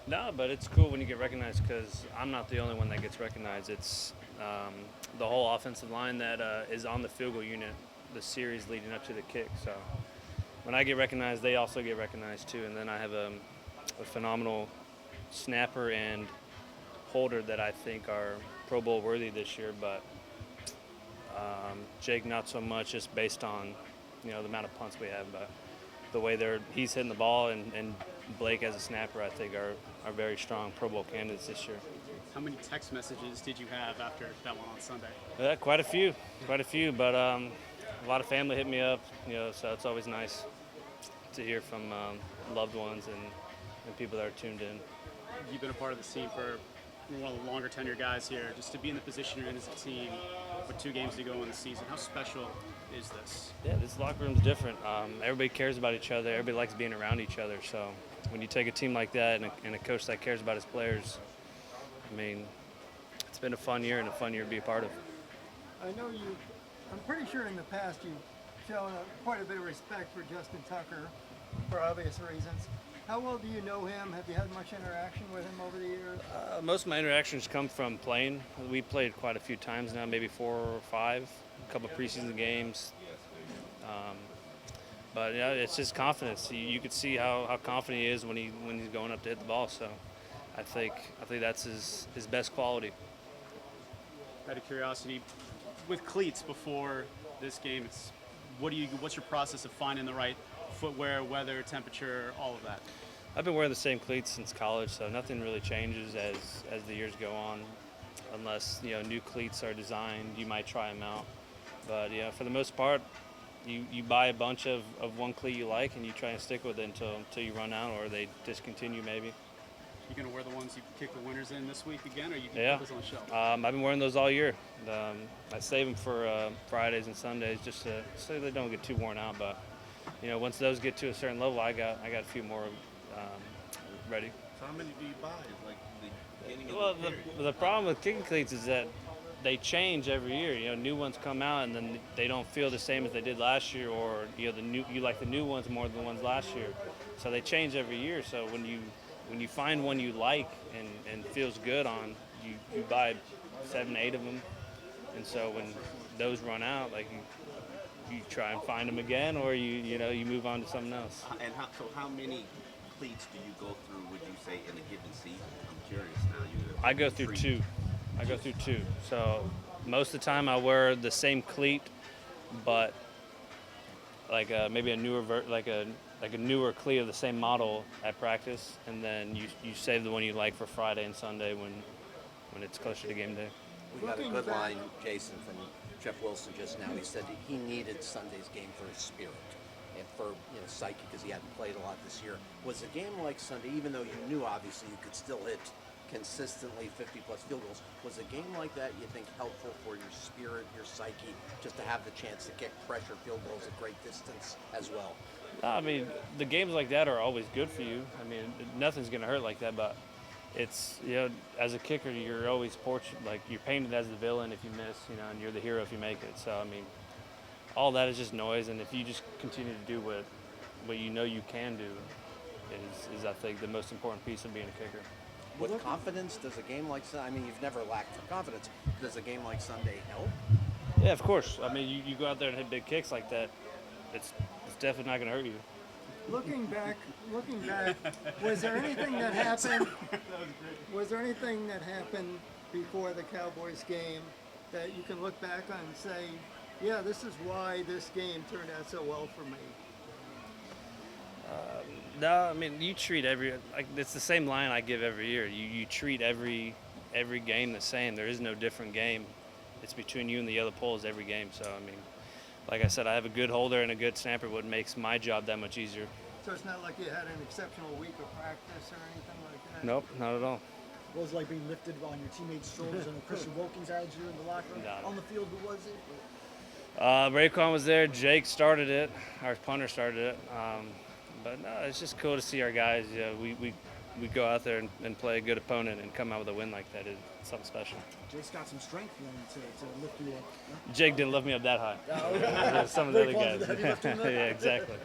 No, but it's cool when you get recognized because I'm not the only one that gets recognized. It's the whole offensive line that is on the field goal unit, the series leading up to the kick. So when I get recognized, they also get recognized too. And then I have a phenomenal snapper and holder that I think are Pro Bowl worthy this year. But Jake, not so much, just based on the amount of punts we have. But the way he's hitting the ball and Blake as a snapper, I think are very strong Pro Bowl candidates this year. How many text messages did you have after that one on Sunday? Quite a few. But a lot of family hit me up, so it's always nice to hear from loved ones and people that are tuned in. You've been a part of this team for one of the longer tenure guys here. Just to be in the position you're in as a team with 2 games to go in the season, how special is this? Yeah, this locker room's different. Everybody cares about each other. Everybody likes being around each other. So when you take a team like that and a coach that cares about his players, I mean, it's been a fun year and a fun year to be a part of. I know I'm pretty sure in the past you've shown quite a bit of respect for Justin Tucker for obvious reasons. How well do you know him? Have you had much interaction with him over the years? Most of my interactions come from playing. We played quite a few times now, maybe 4 or 5, a couple of preseason games. But yeah, it's just confidence. You could see how confident he is when he's going up to hit the ball. So I think that's his best quality. Out of curiosity, with cleats before this game, what's your process of finding the right footwear, weather, temperature, all of that? I've been wearing the same cleats since college, so nothing really changes as the years go on, unless new cleats are designed. You might try them out, but yeah, for the most part, you buy a bunch of one cleat you like and you try and stick with it until you run out or they discontinue maybe. You gonna wear the ones you kick the winners in this week again, or you can Yeah. put those on the shelf? I've been wearing those all year. I save them for Fridays and Sundays just so they don't get too worn out. But once those get to a certain level, I got a few more ready. So how many do you buy? Like the beginning of Well, the period? the problem with kicking cleats is that they change every year. New ones come out and then they don't feel the same as they did last year, or you like the new ones more than the ones last year. So they change every year. So when you find one you like and feels good on, you buy 7, 8 of them. And so when those run out, like you try and find them again, or you move on to something else. And how many cleats do you go through? Would you say in a given season? I'm curious now. I go through 2. So most of the time I wear the same cleat, but like maybe a newer like a newer cleat of the same model at practice, and then you save the one you like for Friday and Sunday when it's closer to game day. We got a Looking good back- line, Jason, from Jeff Wilson just now. He said he needed Sunday's game for his spirit and for psyche because he hadn't played a lot this year. Was a game like Sunday, even though you knew obviously you could still hit consistently 50-plus field goals, was a game like that you think helpful for your spirit, your psyche, just to have the chance to kick pressure field goals at great distance as well? No, I mean, the games like that are always good for you. I mean, nothing's going to hurt like that, but it's, as a kicker, you're always like you're painted as the villain if you miss, and you're the hero if you make it. So, I mean, all that is just noise, and if you just continue to do what you can do is I think, the most important piece of being a kicker. With confidence, does a game like Sunday, I mean, you've never lacked for confidence, does a game like Sunday help? Yeah, of course. I mean, you go out there and hit big kicks like that, it's definitely not going to hurt you. Looking back, was there anything that happened? Was there anything that happened before the Cowboys game that you can look back on and say, yeah, this is why this game turned out so well for me? No, I mean, you treat it's the same line I give every year. You treat every game the same. There is no different game. It's between you and the other poles every game. So, I mean, like I said, I have a good holder and a good snapper, what makes my job that much easier. So it's not like you had an exceptional week of practice or anything like that? Nope, not at all. What was it like being lifted on your teammates' shoulders and Christian Wilkins had you in the locker room? No. On the field, who was it? Raekwon was there. Jake started it. Our punter started it. But no, it's just cool to see our guys. We go out there and play a good opponent and come out with a win like that. It's something special. Jake's got some strength to lift you up. Jake didn't lift me up that high. Yeah? Some of the other Raekwon, guys. did he lift him up? Yeah, exactly.